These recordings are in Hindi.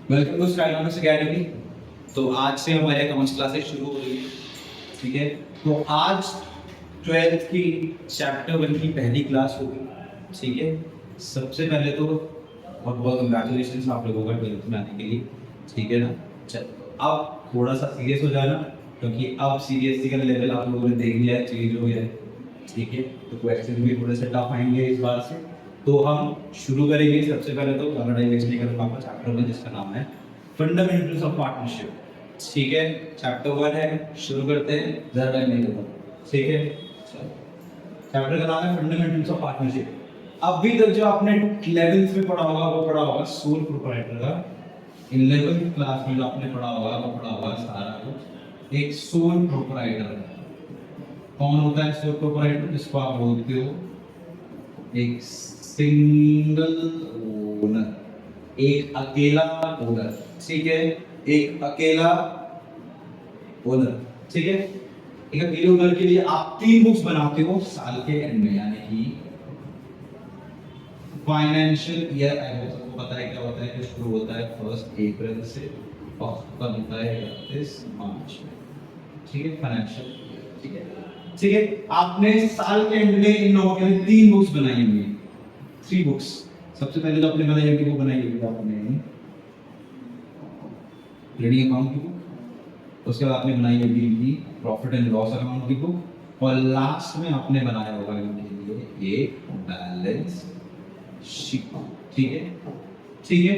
Welcome to स्काइनॉमिक्स academy. तो आज से हमारे अकाउंट्स क्लासेस शुरू हो रही है। ठीक है, तो आज 12th की चैप्टर 1 की पहली क्लास होगी। ठीक है, सबसे पहले तो बहुत बहुत कंग्रेचुलेशन आप लोगों का 12th में आने के लिए। ठीक है ना, चलो अब थोड़ा सा सीरियस हो जाना, क्योंकि अब सीरियसली का लेवल आप लोगों ने देख लिया है, चेंज हो गया है। ठीक है, तो क्वेश्चन भी थोड़े से टफ आएंगे इस बार से। तो हम शुरू करेंगे। सबसे पहले तो पैराडाइज निकल पापा चैप्टर में, जिसका नाम है फंडामेंटल्स ऑफ पार्टनरशिप। ठीक है, चैप्टर 1 है, शुरू करते हैं, ज़्यादा टाइम नहीं लगता। ठीक है, चैप्टर का नाम है फंडामेंटल्स ऑफ पार्टनरशिप। अभी तक जो आपने 11th में पढ़ा होगा वो पढ़ा होगा सोल प्रोप्राइटर का। 11th क्लास में जो आपने पढ़ा होगा वो पढ़ा होगा सारा कुछ एक सोल प्रोप्राइटर। कौन होता है सोल प्रोप्राइटर? जिसको आप बोलते हो एक सिंगल ओनर, एक अकेला ओनर। ठीक है, एक अकेला ओनर। ठीक है, एक अकेले ओनर के लिए आप 3 बुक्स बनाते हो साल के एंड में, यानी कि फाइनेंशियल ईयर एंड। सबको पता है क्या होता है, कि शुरू होता है 1 अप्रैल से और खत्म होता है 31 मार्च में। ठीक है, फाइनेंशियल। ठीक है, ठीक है, आपने साल के एंड में इन लोगों के लिए 3 बुक्स बनाई होंगी। 3 बुक्स। सबसे पहले तो आपने बनाई होगी, वो बनाई होगी आपने ट्रेडिंग अकाउंट की बुक। उसके बाद आपने बनाई होगी इनकी प्रॉफिट एंड लॉस अकाउंट की बुक, और लास्ट में आपने बनाया होगा इनके लिए एक बैलेंस शीट। ठीक है, ठीक है,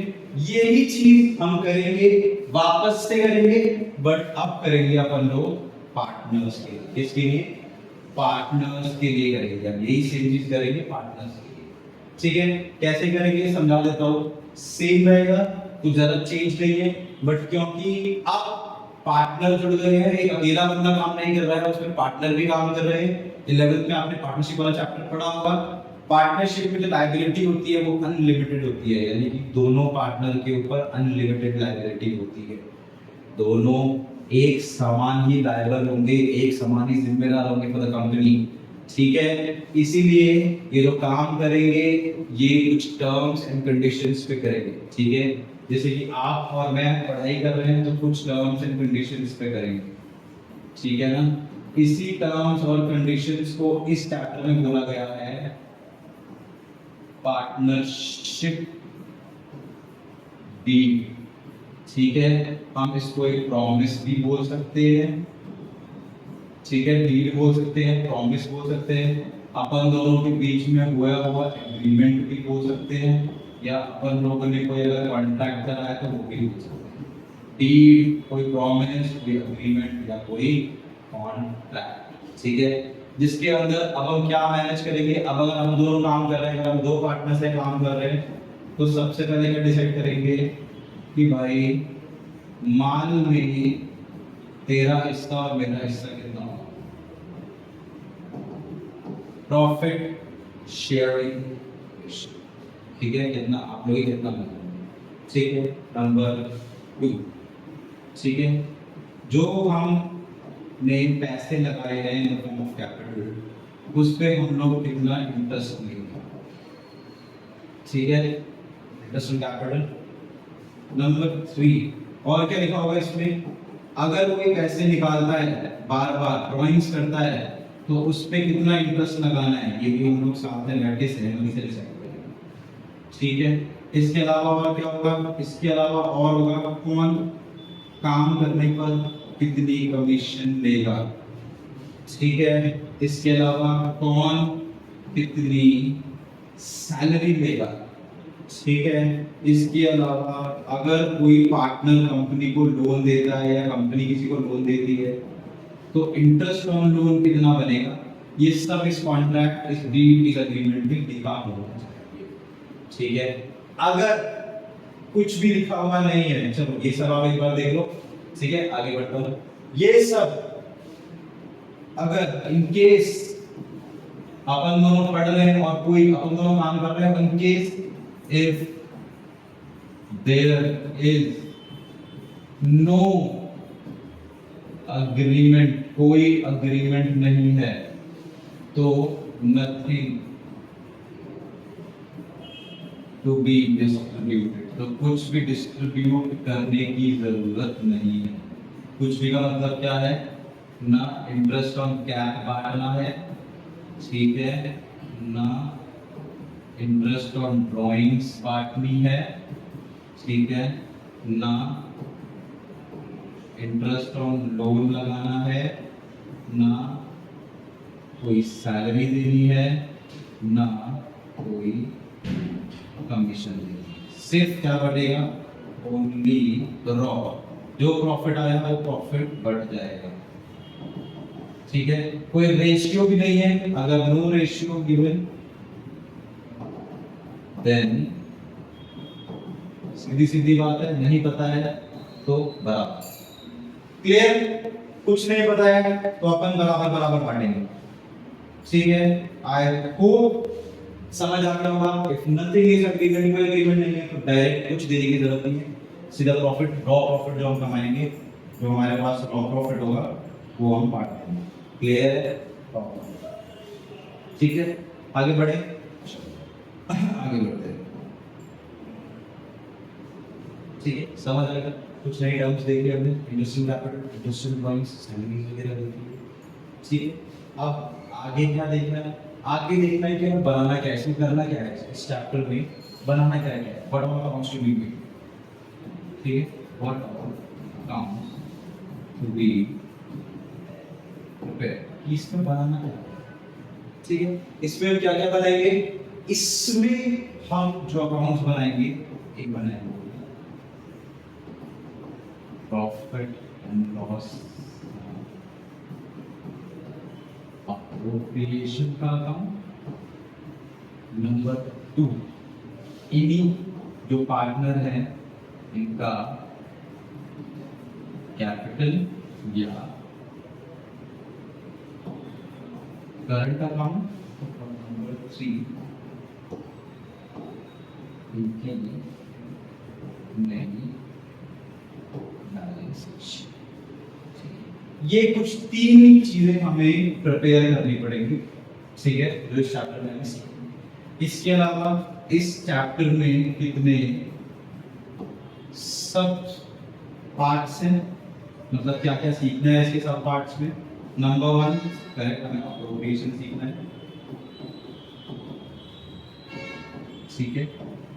यही चीज हम करेंगे, वापस से करेंगे, बट अब करेंगे अपन लोग पार्टनर्स के लिए। किसके लिए? पार्टनर्स के लिए करेंगे। अब यही सेम चीज करेंगे पार्टनर्स के लिए। ठीक है, कैसे करेंगे समझा देता हूँ। सेम रहेगा, कुछ ज्यादा चेंज नहीं है, बट क्योंकि अब पार्टनर जुड़ गए हैं, एक अकेला बंदा काम नहीं कर रहा है, उसमें पार्टनर भी काम कर रहे हैं। 11th में आपने पार्टनरशिप वाला चैप्टर पढ़ा होगा। पार्टनरशिप में जो लायबिलिटी होती है वो अनलिमिटेड होती है, यानी कि दोनों पार्टनर के ऊपर अनलिमिटेड लायबिलिटी होती है। दोनों एक समान ही लायबल होंगे, एक समान ही जिम्मेदार होंगे फॉर द कंपनी। ठीक है, इसीलिए ये लोग काम करेंगे, ये कुछ टर्म्स एंड कंडीशंस पे करेंगे। ठीक है, जैसे कि आप और मैं पढ़ाई कर रहे हैं तो कुछ टर्म्स एंड कंडीशंस पे करेंगे। ठीक है ना, इसी टर्म्स और कंडीशंस को इस चैप्टर में बोला गया है पार्टनरशिप डीड। ठीक है, हम इसको एक प्रॉमिस भी बोल सकते हैं। ठीक है, डीड बोल सकते हैं, प्रॉमिस बोल सकते हैं, अपन दोनों के बीच में हुआ हुआ एग्रीमेंट भी बोल सकते हैं, या अपन लोगों ने कोई अगर कॉन्ट्रैक्ट करा है तो वो भी बोल सकते हैं। डीड, कोई प्रॉमिस, कोई एग्रीमेंट या कोई कॉन्ट्रैक्ट। ठीक है, जिसके अंदर अब हम क्या मैनेज करेंगे। अब अगर हम दोनों काम कर रहे हैं, अगर हम 2 पार्टनर से काम कर रहे हैं, तो सबसे पहले क्या डिसाइड करेंगे कि भाई माल में तेरा हिस्सा और मेरा हिस्सा कितना होगा। Profit sharing. ठीक है, कितना आप लोग कितना मिला। ठीक है, नंबर 2। ठीक है, जो हमने पैसे लगाए हैं इन फॉर्म ऑफ कैपिटल, उस पे हम लोग कितना इंटरेस्ट लेंगे। ठीक है, इंटरेस्ट ऑन कैपिटल। नंबर 3, और क्या लिखा होगा इसमें? अगर कोई पैसे निकालता है, बार बार ड्राइंग्स करता है, तो उस पे कितना इंटरेस्ट लगाना है, ये भी हम लोग साथ में बैठ के सहमति से डिसाइड करेंगे। ठीक है, इसके अलावा और क्या होगा? इसके अलावा और होगा कौन काम करने पर कितनी कमीशन लेगा। ठीक है, इसके अलावा कौन कितनी सैलरी लेगा। ठीक है, इसके अलावा अगर कोई पार्टनर कंपनी को लोन देता है या कंपनी किसी को लोन देती है, तो इंटरेस्ट ऑन लोन कितना बनेगा, ये सब इस कॉन्ट्रैक्ट, इस डीड, इस एग्रीमेंट में लिखा होना चाहिए। ठीक है, अगर कुछ भी लिखा हुआ नहीं है, चलो ये सब आप एक बार देख लो। ठीक है, आगे बढ़ता हूं। ये सब अगर इन केस अपन दोनों पढ़ रहे हैं और कोई अपन दोनों काम कर रहे हैं, in case if there is no agreement, कोई agreement नहीं है, तो nothing टू बी डिस्ट्रीब्यूटेड, तो कुछ भी डिस्ट्रीब्यूट करने की जरूरत नहीं है। कुछ भी का मतलब क्या है, ना इंटरेस्ट ऑन कैश बांटना है, ठीक है, ना इंटरेस्ट ऑन ड्राइंग्स बांटनी है, ठीक है, ना इंटरेस्ट ऑन लोन लगाना है, ना कोई सैलरी देनी है, ना कोई कमीशन देनी है। सिर्फ क्या बढ़ेगा, ओनली रॉ, जो प्रॉफिट आया वो प्रॉफिट बढ़ जाएगा, ठीक है। कोई रेशियो भी नहीं है, अगर नो रेशियो गिवन देन सीधी सीधी बात है, नहीं पता है तो बराबर। क्लियर, कुछ नहीं पता है तो अपन बराबर बराबर बांटेंगे, ठीक है। आई होप समझ आ गया होगा। इफ नथिंग इज एग्रीमेंट में एग्रीमेंट नहीं है तो डायरेक्ट कुछ देने की जरूरत नहीं है, सीधा प्रॉफिट, रॉ प्रॉफिट जो हम कमाएंगे, जो हमारे पास रॉ प्रॉफिट होगा वो हम बांट देंगे। क्लियर है, ठीक है। आगे बढ़े, आगे बढ़ते हैं, ठीक है। समझ आएगा, कुछ नए टर्म्स देख लिया हमने, industrial capital, industrial drawings, salary वगैरह देख लिए, ठीक है। अब आगे क्या देखना है, आगे देखना है कि हमें बनाना क्या है, इसमें करना क्या है, इस चैप्टर में बनाना क्या है, what are accounts to be made, ठीक है, what are accounts to be prepared, इसमें बनाना क्या है, ठीक है। इसमें हम क्या क्या बनाएंगे, इसमें हम जो अकाउंट्स बनाएंगे, एक बनाएंगे प्रॉफिट एंड लॉस अप्रोप्रिएशन का अकाउंट, नंबर 2 इन्हीं जो पार्टनर हैं इनका कैपिटल या करंट अकाउंट, और नंबर 3 इनकी नई बैलेंस शीट। ये कुछ 3 चीजें हमें प्रिपेयर करनी पड़ेंगी, ठीक है, जो इस चैप्टर में सीखेंगे। इसके अलावा इस चैप्टर में कितने सब पार्ट्स हैं, मतलब क्या क्या सीखना है इसके सब पार्ट्स में। नंबर 1 करेक्ट, हमें अप्रोप्रिएशन सीखना है, ठीक है।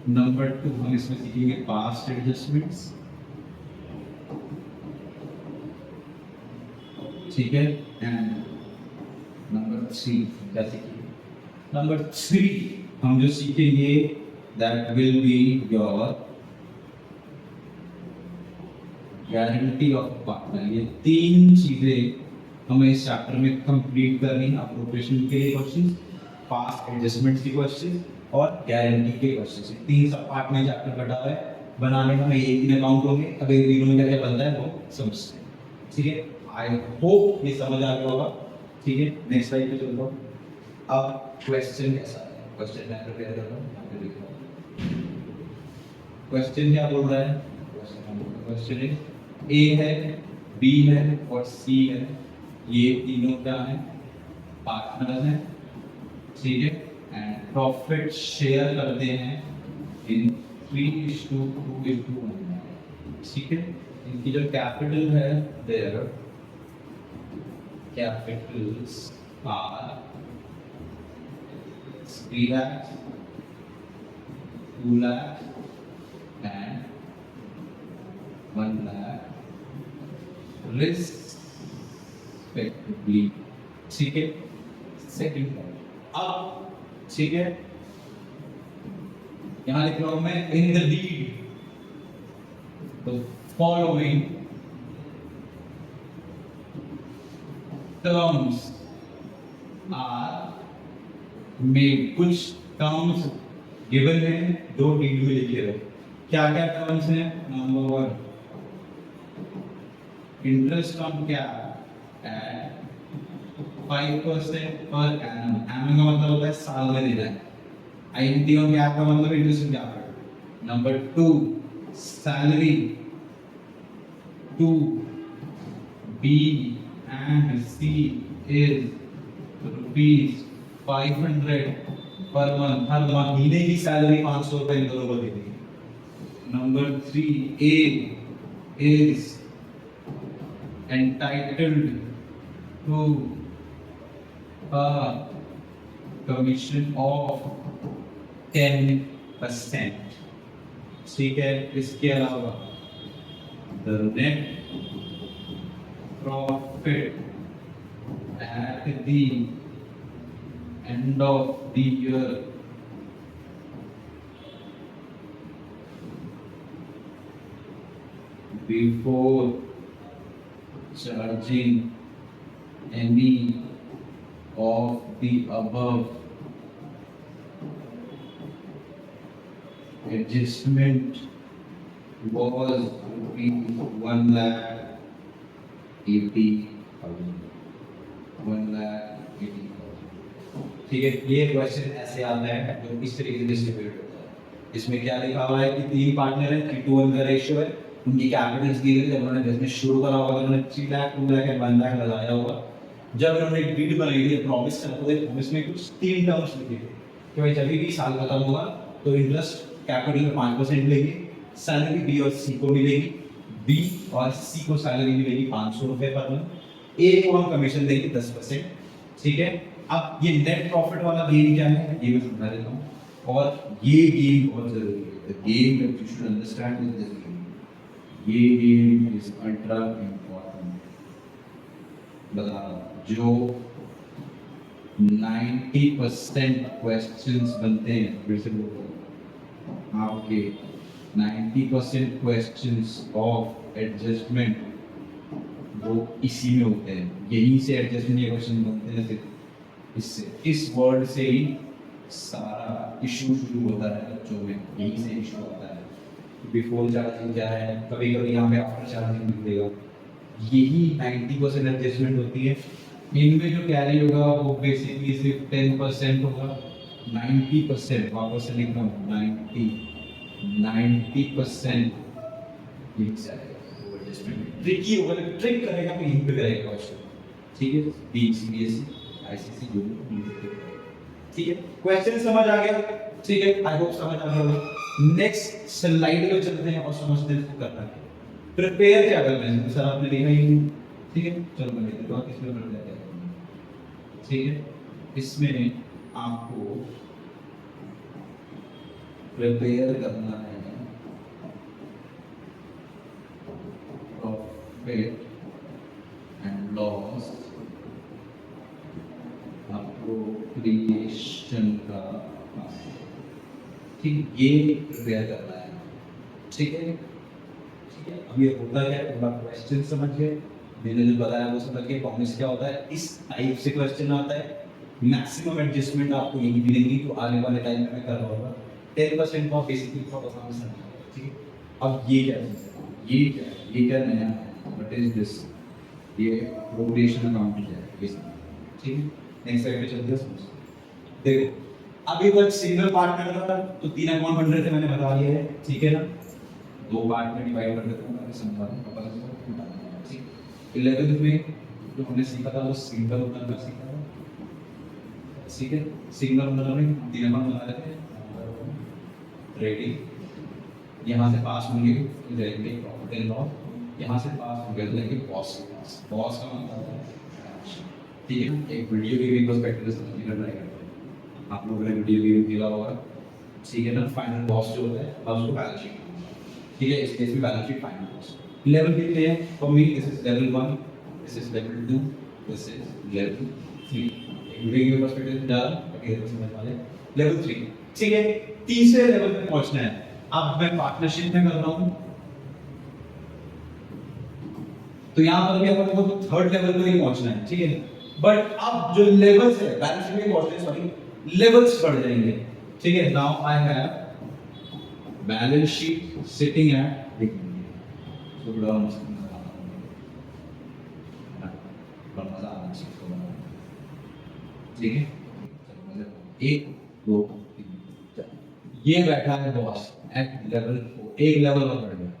नंबर 2 हम इसमें सीखेंगे पास्ट एडजस्टमेंट्स, ठीक है। एंड नंबर 3 क्या सीखेंगे, नंबर 3 हम जो सीखेंगे that will be your guarantee of partner. ये 3 चीजें हमें इस चैप्टर में कंप्लीट करनी है, अप्रोप्रिएशन के लिए क्वेश्चन, पास्ट एडजस्टमेंट्स के क्वेश्चन और गारंटी के क्वेश्चन। 3 सब पार्ट में चैप्टर बटा हुआ है, बनाने में हमें ये 3 अकाउंट होंगे, अब इन तीनों में क्या क्या बनता है वो समझते हैं, ठीक है। आई होप ये समझ आ गया होगा, ठीक है। नेक्स्ट स्लाइड पे चलता हूँ। अब क्वेश्चन कैसा है, क्वेश्चन मैं प्रिपेयर कर रहा हूँ, यहाँ पे लिख रहा हूँ। क्वेश्चन क्या बोल रहा है, क्वेश्चन है ए है, बी है और सी है, ये तीनों क्या है, पार्टनर हैं, ठीक है। एंड प्रॉफिट शेयर करते हैं इन 3:2:1, ठीक है। इनकी जो कैपिटल है, their capitals are 3 lakhs, 2 lakhs and 1 lakh respectively, ठीक है। सेकंड पॉइंट, अब ठीक है, यहां लिख रहा हूं मैं, in the lead the following terms are made. कुछ टर्म्स गिवन है, 2 डीड में लिखे रहे। क्या क्या टर्म्स हैं, number 1 interest on cap at 5% per annum. Annum का मतलब होता है साल में देना है, आईएनटी ऑन कैप का मतलब interest on cap. Number 2 salary to B and C is ₹500 per month, हर महीने की सैलरी 500 रुपए इन दोनों को देनी है। Number 3, A is entitled to a commission of 10%। ठीक है, इसके अलावा the net profit at the end of the year before charging any of the above adjustment was ₹1,80,000। 1,80,000। ठीक है, ये क्वेश्चन ऐसे आता है जो इस तरीके से डिस्ट्रीब्यूट होता है। इसमें क्या लिखा हुआ है कि 3 पार्टनर है, 3:1 का रेशियो है, उनकी कैपिटल्स दी गई, जब उन्होंने बिजनेस शुरू करा होगा तो उन्होंने 3 लाख 2 लाख 1 लाख लगाया होगा। जब उन्होंने एक डीड बनाई थी, प्रॉमिस करा था, प्रॉमिस में कुछ 3 टर्म्स लिखे थे कि भाई जब भी साल खत्म होगा तो इंटरेस्ट कैपिटल में 5% मिलेगी, सैलरी बी और सी को मिलेगी, बी और सी को सैलरी मिलेगी 500 रुपए पर मंथ, ए को हम कमीशन देंगे 10%। ठीक है, अब ये नेट प्रॉफिट वाला गेम क्या है ये मैं समझा देता हूँ, और ये गेम बहुत जरूरी है। The game that you should understand is this game. ये गेम इज अल्ट्रा इम्पोर्टेंट। बता, जो 90% क्वेश्चंस बनते हैं, फिर से बोलो, आपके 90% क्वेश्चंस ऑफ एडजस्टमेंट वो इसी में होते हैं। यहीं से एडजस्टमेंट के क्वेश्चन बनते हैं, सिर्फ इससे, इस वर्ड से ही सारा इशू शुरू होता है बच्चों में, यहीं से इशू आता है। बिफोर चार्जिंग क्या है, कभी कभी यहाँ पे आफ्टर चार्जिंग मिलेगा, यही 90% एडजस्टमेंट होती है। इनमें जो कैरी होगा वो बेसिकली सिर्फ 10% होगा। 90% वापस से लिख रहा हूँ, 90% लिख जाएगा वो एडजस्टमेंट। ट्रिकी होगा, ट्रिक करेगा तो यहीं पे करेगा क्वेश्चन। ठीक है, बीसीबीएसई आईसीएसई जो भी, ठीक है, क्वेश्चन समझ आ गया? ठीक है, आई होप समझ आ गया होगा। नेक्स्ट स्लाइड पे चलते हैं और समझते हैं इसको करना है। प्रिपेयर क्या करना है सर, आपने लिखा ही नहीं। ठीक है, चलो मैं लिख देता हूँ इसमें प्रिपेयर क्या करना है। ठीक है, इसमें आपको प्रिपेयर करना है प्रॉफिट एंड लॉस अप्रोप्रिएशन का, ठीक, ये प्रिपेयर करना है। ठीक है, ठीक है, अब ये होता क्या है, थोड़ा क्वेश्चन समझ गए, मैंने जो बताया वो समझ गए, प्रॉमिस क्या होता है, इस टाइप से क्वेश्चन आता है। मैक्सिमम एडजस्टमेंट आपको यही मिलेंगी तो आने वाले टाइम में मैं कर रहा होगा 10% का बेसिकली परफॉर्मेंस है। ठीक है, अब ये क्या है, ये क्या है, ये क्या नया है, व्हाट इज दिस, ये प्रोग्रेशन अकाउंट है बेसिकली। ठीक है, नेक्स्ट स्लाइड पे चलते हैं। देखो, अभी तक सिंगल पार्टनर था तो 3 अकाउंट बन रहे थे, मैंने बता दिया है। ठीक है ना, 2 पार्ट में डिवाइड कर देता हूं, मैं समझा दूं पता चलो। ठीक, 11th में जो हमने सीखा था वो सिंगल ओनर का सीखा था। ठीक है, सिंगल ओनर में 3 अकाउंट बना रहे थे, रेडी, यहाँ से पास होंगे तो जाएंगे प्रॉफिट एंड लॉस, यहाँ से पास होंगे तो जाएंगे बॉस के पास। बॉस का मतलब है, ठीक है, एक वीडियो की भी पर्सपेक्टिव से समझने ट्राई करते हैं। आप लोगों ने वीडियो भी देखा होगा। ठीक है ना, फाइनल बॉस जो होता है अब उसको बैलेंस शीट, ठीक है, इस केस में balance sheet final boss. Level कितने हैं for me, this is level 1, this is level 2, this is level 3। एक वीडियो की पर्सपेक्टिव से डाल ताकि समझ वाले लेवल 3। ठीक है, तीसरे लेवल पे पहुंचना है। अब मैं पार्टनरशिप में कर रहा हूं तो यहां पर भी अपन को थर्ड लेवल पे ही पहुंचना है। ठीक है, बट अब जो लेवल्स है बैलेंस शीट में पहुंचने, सॉरी, लेवल्स बढ़ जाएंगे। ठीक है, now I have balance sheet sitting at, थोड़ा मजा आना चाहिए। ठीक है, 1 2 3 4, ये बैठा है बॉस एट लेवल 4, एक लेवल और बढ़ गया।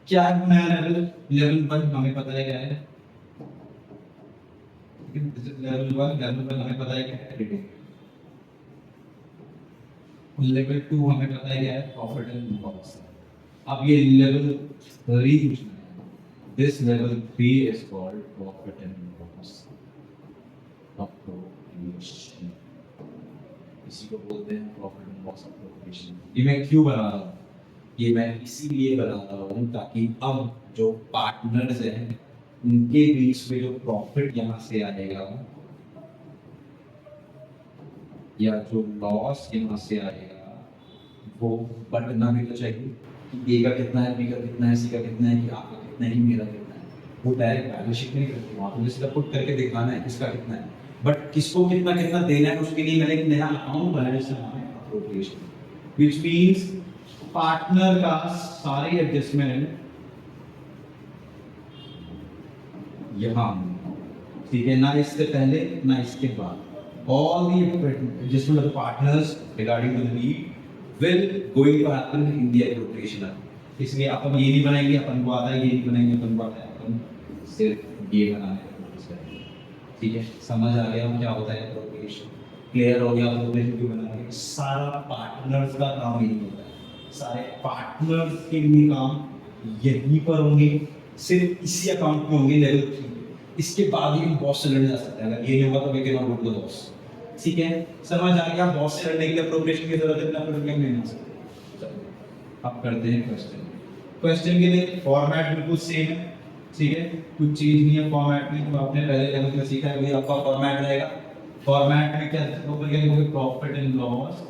क्या है नया लेवल, लेवल 1 हमें पता है क्या है, लेवल 1 हमें पता है क्या है, लेवल 2 हमें पता है क्या है, प्रॉफिट एंड लॉस। अब ये लेवल 3 पूछना है, this level 3 is called profit and loss appropriation. इसी को बोलते हैं प्रॉफिट एंड लॉस अप्रोप्रिएशन। ये मैं क्यों बना रहा हूँ, ये मैं इसीलिए बना रहा हूँ ताकि अब जो पार्टनर्स हैं उनके बीच में जो प्रॉफिट यहाँ से आएगा या जो लॉस यहाँ से आएगा वो बटना भी तो चाहिए कि ए का कितना है, बी का कितना है, सी का कितना है, कि आपका कितना है, कि मेरा कितना है। वो डायरेक्ट बैलेंस शीट में नहीं करती, वहाँ पे सीधा पुट करके दिखाना है किसका कितना है, बट किसको कितना कितना देना है उसके लिए मैंने एक नया अकाउंट बनाया जिसका नाम है अप्रोप्रिएशन, व्हिच मींस पार्टनर का सारे एडजस्टमेंट यहाँ, ठीक है, ना इससे पहले ना इसके बाद, all the adjustment of the partners regarding to the need will going to happen in the appropriation act। इसलिए अपन ये नहीं बनाएंगे, अपन को आता है, ये नहीं बनाएंगे, अपन को आता है, अपन सिर्फ ये बनाना है। ठीक है, समझ आ गया क्या होता है appropriation, क्लियर हो गया appropriation क्यों बनाएंगे। सारा पार्टनर्स का काम यही होता है, सारे पार्टनर्स के लिए काम यहीं पर होंगे, सिर्फ इसी अकाउंट में होंगे लेवल 3। इसके बाद ही बॉस से लड़ जा सकते हैं, अगर ये नहीं होगा तो we can not go to the boss. ठीक है, समझ आ गया, बॉस से लड़ने के लिए अप्रोप्रिएशन की जरूरत है, अप्रोप्रिएशन नहीं हो सकता। चलो अब करते हैं क्वेश्चन। क्वेश्चन के लिए फॉर्मेट बिल्कुल सेम है, ठीक है, कुछ चीज नहीं है फॉर्मेट में, तो आपने पहले लेवल में सीखा है, वही आपका फॉर्मेट रहेगा। फॉर्मेट में क्या ऊपर क्या लिखोगे, profit and loss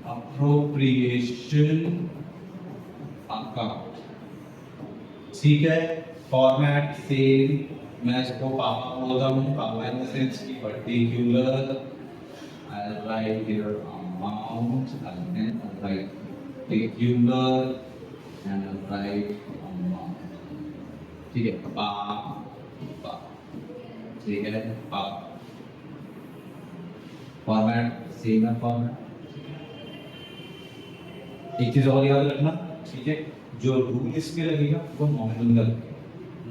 appropriation account. ठीक है, फॉर्मेट सेम, मैं इसको पापा बोलता हूँ, पापा इन द सेंस की particular, I will write here amount and then I write particular and I write amount. ठीक है, पापा, ठीक है, पापा, फॉर्मेट सेम है फॉर्मेट। एक चीज और याद रखना, ठीक है, जो रूल इसमें लगेगा वो नॉमिनल का लगेगा।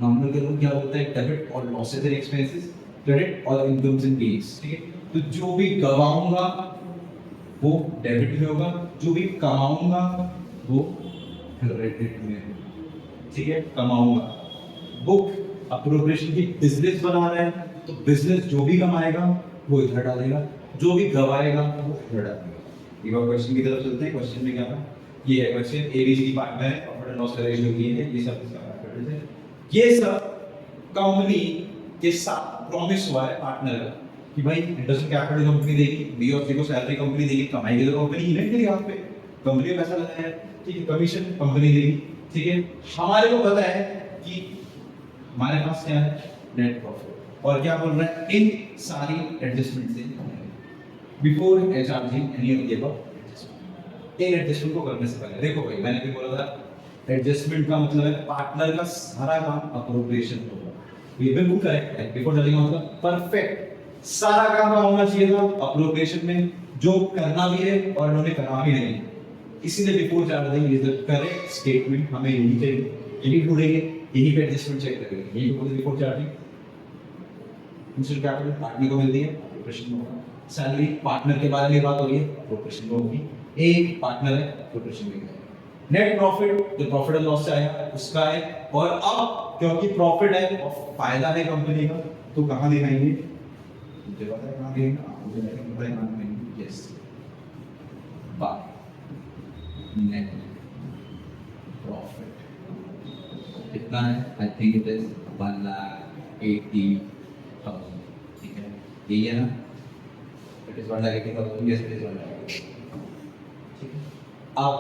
नॉमिनल का रूल क्या होता है, डेबिट और लॉसेस एंड एक्सपेंसेस, क्रेडिट और इनकम्स एंड गेन्स। ठीक है, तो जो भी गवाऊंगा वो डेबिट में होगा, जो भी कमाऊंगा वो क्रेडिट में होगा। ठीक है, कमाऊंगा, बुक अप्रोप्रिएशन की बिजनेस बना रहे हैं तो बिजनेस जो भी कमाएगा वो इधर डालेगा, जो भी गवाएगा वो इधर डालेगा। एक बार क्वेश्चन की तरफ चलते हैं। क्वेश्चन में क्या था, ये है क्वेश्चन, एबीसी पार्टनर है, प्रॉफिट एंड लॉस का रेशियो ये है, ये सब इसका कैपिटल है, ये सब कंपनी के साथ प्रॉमिस हुआ है पार्टनर का कि भाई इंटरेस्ट कैपिटल कंपनी देगी, बी और सी को सैलरी कंपनी देगी, कमाएगी तो कंपनी ही नहीं देगी, आप पे कंपनी में पैसा लगाया है, ठीक है, कमीशन कंपनी देगी। ठीक है, हमारे को पता है कि हमारे पास क्या है, नेट प्रॉफिट, और क्या बोल रहा है, इन सारी एडजस्टमेंट से before charging any of the above, in adjustment को करने से पहले देखो भाई, मैंने भी बोला था एडजस्टमेंट का मतलब है पार्टनर का सारा काम अप्रोप्रिएशन होगा, ये बिल्कुल करेक्ट है। बिफोर चार्जिंग मतलब परफेक्ट सारा काम होना चाहिए था अप्रोप्रिएशन में, जो करना भी है और उन्होंने करा भी नहीं, इसीलिए before charging is the correct statement, हमें यही चाहिए, यही ढूंढेंगे, यही पे एडजस्टमेंट चेक करेंगे, यही बोलते before charging. Instant capital partner को मिलती है, अप्रोप्रिएशन होगा। सैलरी पार्टनर के बारे में बात हो रही है, अप्रोप्रिएशन होगी, एक पार्टनर है, अप्रोप्रिएशन में नेट प्रॉफिट जो प्रॉफिट एंड लॉस से आया उसका है, और अब क्योंकि प्रॉफिट है और फायदा है कंपनी का, तो कहां दिखाएंगे, मुझे पता है कहां दिखाएंगे, मुझे पता है कहां दिखाएंगे, यस, बाय नेट प्रॉफिट कितना है, आई थिंक इट इज 1,80,000। ठीक है, यही है ना, it is 1,80,000, yes it is 1,80,000। ठीक है, अब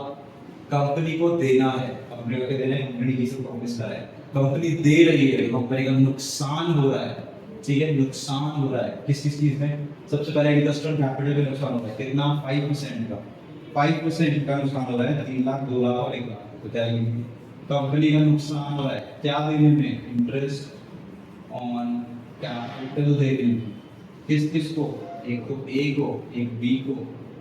कंपनी को देना है, कंपनी को देना है, कंपनी की सब प्रॉमिस कर रहा है, कंपनी दे रही है, कंपनी का नुकसान हो रहा है। ठीक है, नुकसान हो रहा है किस किस चीज में, सबसे पहले इंडस्ट्रियल कैपिटल में नुकसान हो रहा है, कितना, 5% का, 5% का नुकसान हो रहा है, 3 लाख, 2 लाख और 1 लाख, तो क्या कंपनी का नुकसान हो रहा है, क्या देने में, इंटरेस्ट ऑन कैपिटल देने में, किस किस को, एक तो ए को, एक बी को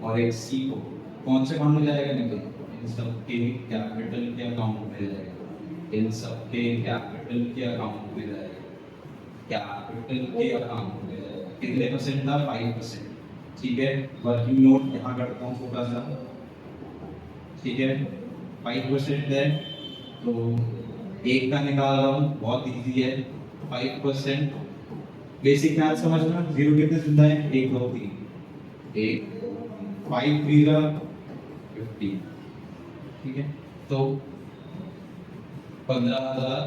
और एक सी को, कौन से अकाउंट में जाएगा निकल, इन सबके कैपिटल के अकाउंट में जाएगा, इन सबके कैपिटल के अकाउंट में जाएगा, कैपिटल के अकाउंट में जाएगा, कितने परसेंट था, 5%, ठीक है, वर्किंग नोट यहाँ करता हूँ छोटा सा, ठीक है, 5% है तो एक का निकाल रहा हूँ, बहुत इजी है, 5%। बेसिक मैथ समझना, जीरो कितने सुनता है, 1 2 3, 1 5 3 50, ठीक है, तो 15,000,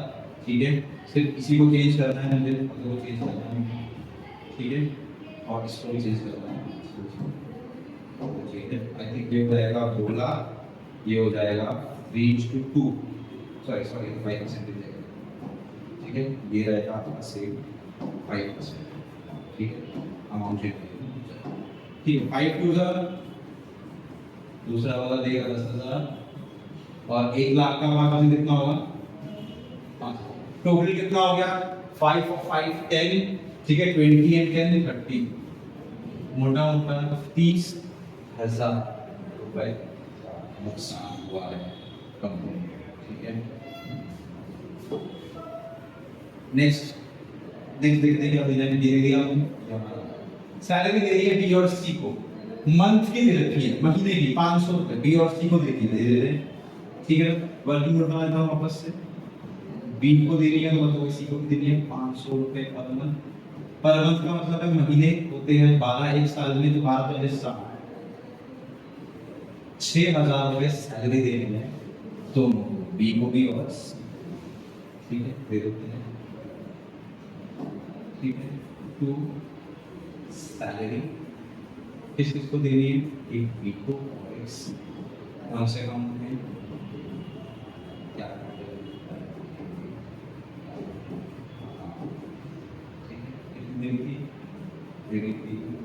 ठीक है, सिर्फ इसी को चेंज करना है मुझे, को चेंज करना है, ठीक है, और इसको भी चेंज करना है, ठीक है। आई थिंक ये हो जाएगा 2,00,000, ये हो जाएगा 3:2, सॉरी 5% हो जाएगा, ठीक है, ये रहेगा आपका सेम 5%, ठीक है, अमाउंट चेंज, ठीक है, 5 2 दूसरा वाला देगा 10,000 और 1,00,000 का हमारे पास कितना होगा, टोटल कितना हो गया, 5 और 5 10, ठीक है, 20 एंड 10 30, मोटा मोटा 30,000 रुपए नुकसान हुआ है कंपनी, ठीक है। नेक्स्ट देखते क्या दे दिया सैलरी दे रही है बी और सी को, मंथ की दे रखी है, महीने की 500 रुपए बी और सी को दे दी है, ठीक है। वर्किंग नोट बनाता हूँ वापस से, बी को दे रही है तो मतलब सी को भी दे रही है 500 रुपए पर मंथ, पर मंथ का मतलब है महीने होते हैं 12, एक साल में तो 12 का हिस्सा 6,000 रुपए सैलरी दे रही है तो बी को भी और ठीक है दे देते हैं, ठीक है, टू सैलरी किस को दे रही है, एक बी को और एक सी, कौन से अकाउंट में क्या देगी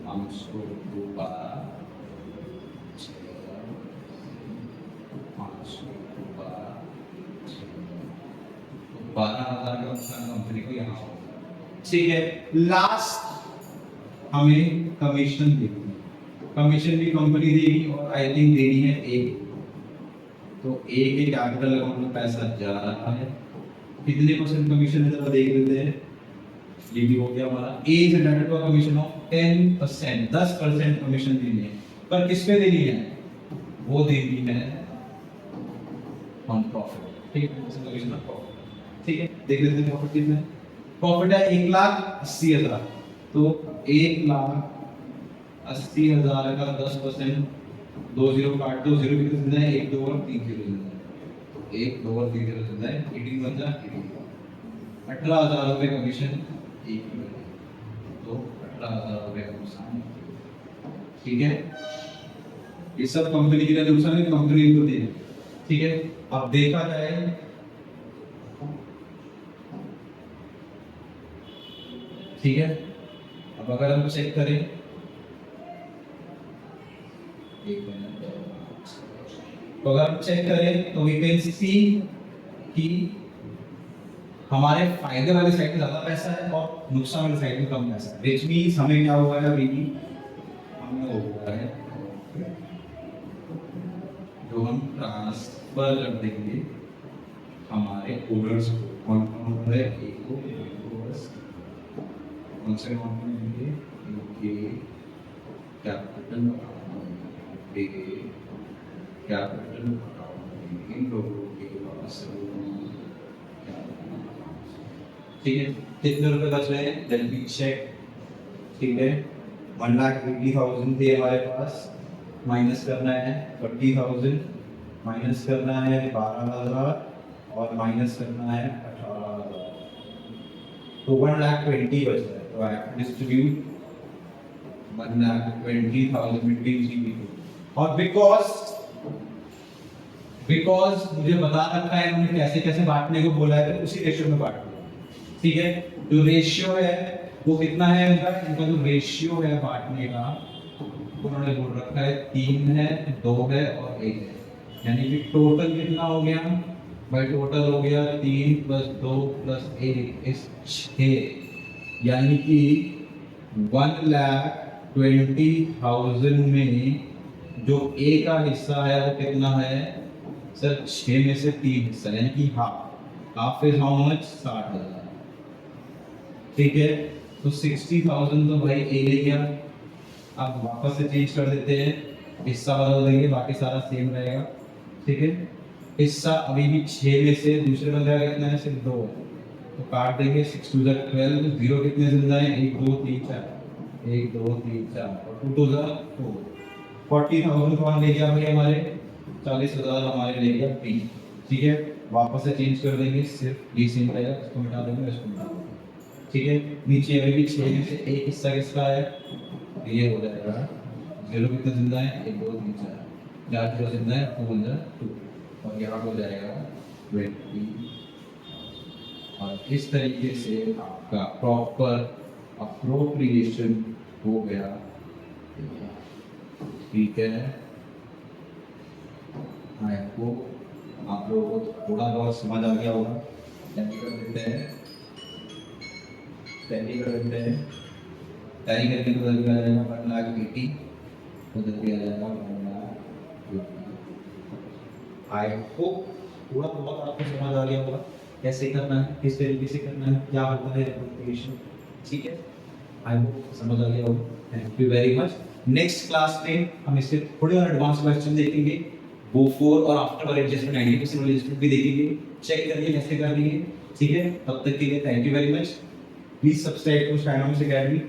500 को 12,000 का नुकसान कंपनी को यहाँ होगा, ठीक है। लास्ट हमें कमीशन देनी है, कमीशन भी कंपनी देगी और आई थिंक देनी है एक, तो ए के कैपिटल अकाउंट में पैसा जा रहा है, कितने परसेंट कमीशन है जरा देख लेते हैं, ये भी हो गया हमारा, A is entitled to commission of 10%, 10% commission देनी है, पर किस पे देनी है, वो देनी है ऑन प्रॉफिट, ठीक है, कमीशन ऑन प्रॉफिट, ठीक है। देख लेते हैं प्रॉफिट कितना है, प्रॉफिट है 1,80,000, तो 1,80,000 का 10%, 2 जीरो काट दो, जीरो कितने जिंदा है, 1 2 और 3 जीरो जिंदा है, 1 2 और 3 जीरो जिंदा है, 18 बन जाए 18,000 रुपए कमीशन एक ही बने, तो 18,000 रुपए का नुकसान, ठीक है। ये सब कंपनी के लिए नुकसान है, कंपनी को दे, ठीक है। अब देखा जाए ठीक है, अब अगर हम चेक करें तो अगर हम चेक करें तो वी कैन सी कि हमारे फायदे वाली साइड में ज्यादा पैसा है और नुकसान वाली साइड में कम पैसा है, विच मींस हमें क्या हुआ है, अभी हमें होगा है जो हम ट्रांसफर कर देंगे हमारे ओनर्स को, कौन कौन है, एक को कौन से अकाउंट में देंगे, इनके कैपिटल पे कैपिटल अकाउंट इन लोगों के पास, ठीक है। कितने रुपए बच रहे हैं, लेट मी चेक, ठीक है, 1,80,000 थे हमारे पास, माइनस करना है 30,000, माइनस करना है 12,000 और माइनस करना है 18,000, तो 1,20,000 बच रहा है, तो I have to distribute 1,20,000 between three people, और बिकॉज मुझे बता रखा है उन्होंने कैसे कैसे बांटने को बोला है, तो उसी रेशियो में बांट दो, ठीक है। जो रेशियो है वो कितना है, इनका जो रेशियो है बांटने का उन्होंने बोल रखा है 3 है, 2 है और 1 है, यानी कि टोटल कितना हो गया भाई, टोटल हो गया 3 + 2 + 1 इस 6, यानी कि 1,20,000 में जो ए का हिस्सा है वो कितना है सर, 6 में से 3 हिस्सा, यानी कि हाफ इज हाउ मच, 60,000, ठीक है। तो 60,000 तो भाई ए ले गया, अब वापस से चेंज कर देते हैं, हिस्सा बदल देंगे, बाकी सारा सेम रहेगा। ठीक है, हिस्सा अभी भी 6 में से दूसरे बंदे का कितना है, सिर्फ 2 है, तो काट देंगे। 6 2 12, जीरो कितने जिंदा है, 1 2 3 4, 1 2 3 4 और 2 2 4, 40,000 कौन ले गया भाई हमारे, 40,000 हमारे ले गया पी। ठीक है, वापस से चेंज कर देंगे, सिर्फ ये सेम रहेगा, इसको मिटा देंगे, इसको मिटा देंगे। ठीक है, नीचे अभी भी 6 में से एक हिस्सा किसका है, ये हो जाएगा। जीरो कितने जिंदा है, 1 2 3 4, 4 जीरो जिंदा है, 2 1 2, और यहाँ हो जाएगा 20। और इस तरीके से आपका प्रॉपर अप्रोप्रिएशन हो गया। ठीक है, आई होप आप लोगों को थोड़ा बहुत समझ आ गया होगा। टैली कर देते हैं, टैली कर देते हैं, टैली करके बदल दिया जाएगा 1,80,000, बदल दिया जाएगा 1,50,000। आई होप थोड़ा बहुत आपको समझ आ गया होगा कैसे करना है, किस तरीके से करना है, क्या होता है एप्लीकेशन। ठीक है, आई होप समझ आ गया होगा। Thank you very much. Next class में हम इससे थोड़े और एडवांस क्वेश्चन देखेंगे, बिफोर और आफ्टर वाले एडजस्टमेंट, 90% वाले एडजस्टमेंट भी देखेंगे, चेक करिए कैसे करनी है। ठीक है, तब तक के लिए thank you very much. Please subscribe to Stynomics academy.